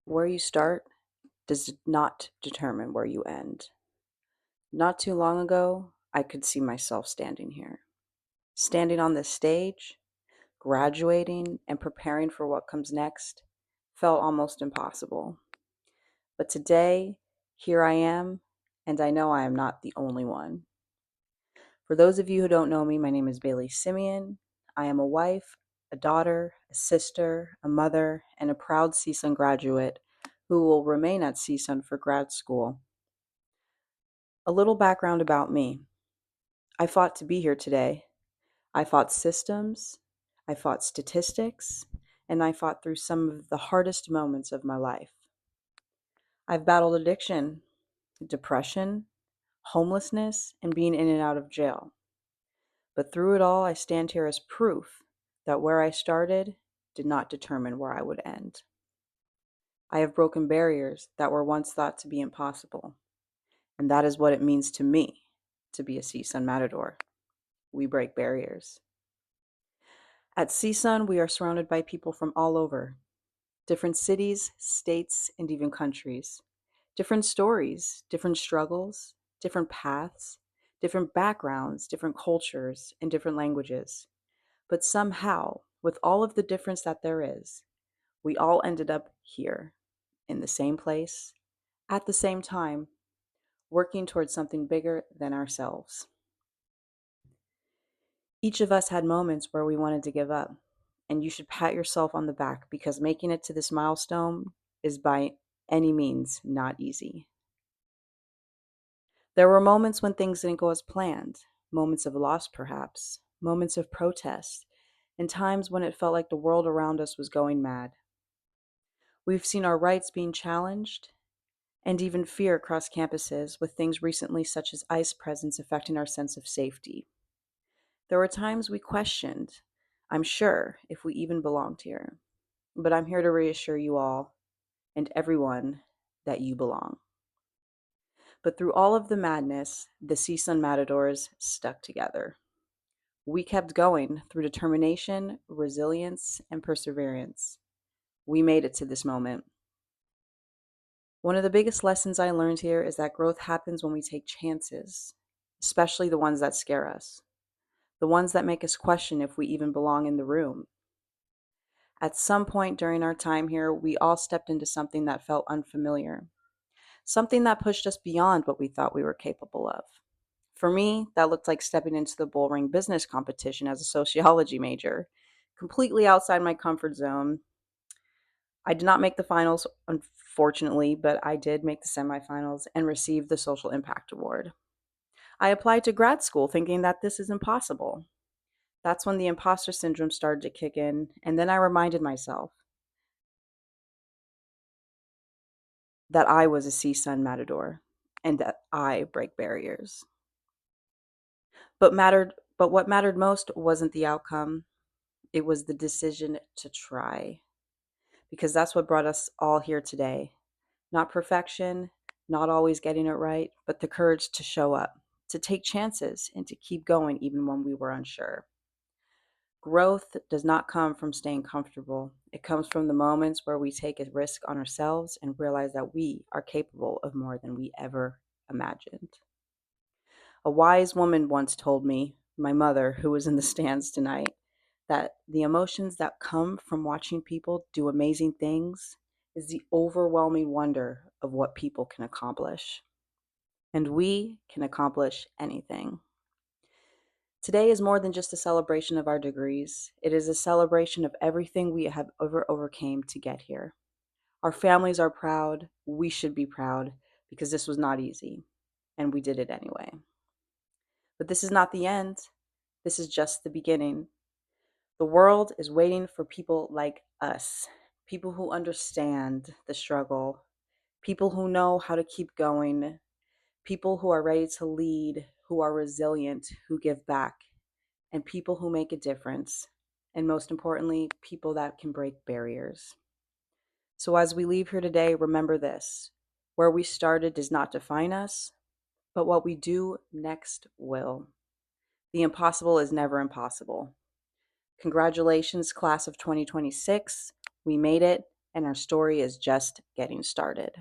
Where you start does not determine where you end. Not too long ago, I could see myself standing here, standing on this stage, graduating, and preparing for what comes next felt almost impossible. But today, here I am, and I know I am not the only one. For those of you who don't know me, my name is Bailey Simeon. I am a wife, a daughter, a sister, a mother, and a proud CSUN graduate who will remain at CSUN for grad school. A little background about me. I fought to be here today. I fought systems, I fought statistics, and I fought through some of the hardest moments of my life. I've battled addiction, depression, homelessness, and being in and out of jail. But through it all, I stand here as proof that where I started did not determine where I would end. I have broken barriers that were once thought to be impossible, and that is what it means to me to be a CSUN Matador. We break barriers. At CSUN, we are surrounded by people from all over, different cities, states, and even countries. Different stories, different struggles, different paths, different backgrounds, different cultures, and different languages. But somehow, with all of the difference that there is, we all ended up here, in the same place, at the same time, working towards something bigger than ourselves. Each of us had moments where we wanted to give up, and you should pat yourself on the back because making it to this milestone is by any means not easy. There were moments when things didn't go as planned, moments of loss perhaps, moments of protest, and times when it felt like the world around us was going mad. We've seen our rights being challenged and even fear across campuses with things recently such as ICE presence affecting our sense of safety. There were times we questioned, I'm sure, if we even belonged here. But I'm here to reassure you all and everyone that you belong. But through all of the madness, the CSUN Matadors stuck together. We kept going through determination, resilience, and perseverance. We made it to this moment. One of the biggest lessons I learned here is that growth happens when we take chances, especially the ones that scare us, the ones that make us question if we even belong in the room. At some point during our time here, we all stepped into something that felt unfamiliar, something that pushed us beyond what we thought we were capable of. For me, that looked like stepping into the bullring business competition as a sociology major, completely outside my comfort zone. I did not make the finals, unfortunately, but I did make the semifinals and receive the Social Impact Award. I applied to grad school thinking that this is impossible. That's when the imposter syndrome started to kick in, and then I reminded myself that I was a CSUN Matador and that I break barriers. But what mattered most wasn't the outcome. It was the decision to try. Because that's what brought us all here today. Not perfection, not always getting it right, but the courage to show up, to take chances, and to keep going even when we were unsure. Growth does not come from staying comfortable. It comes from the moments where we take a risk on ourselves and realize that we are capable of more than we ever imagined. A wise woman once told me, my mother, who was in the stands tonight, that the emotions that come from watching people do amazing things is the overwhelming wonder of what people can accomplish. And we can accomplish anything. Today is more than just a celebration of our degrees. It is a celebration of everything we have overcame to get here. Our families are proud. We should be proud because this was not easy, and we did it anyway. But this is not the end. This is just the beginning. The world is waiting for people like us, people who understand the struggle, people who know how to keep going, people who are ready to lead, who are resilient, who give back, and people who make a difference. And most importantly, people that can break barriers. So as we leave here today, remember this: where we started does not define us, but what we do next will. The impossible is never impossible. Congratulations, class of 2026. We made it. and our story is just getting started.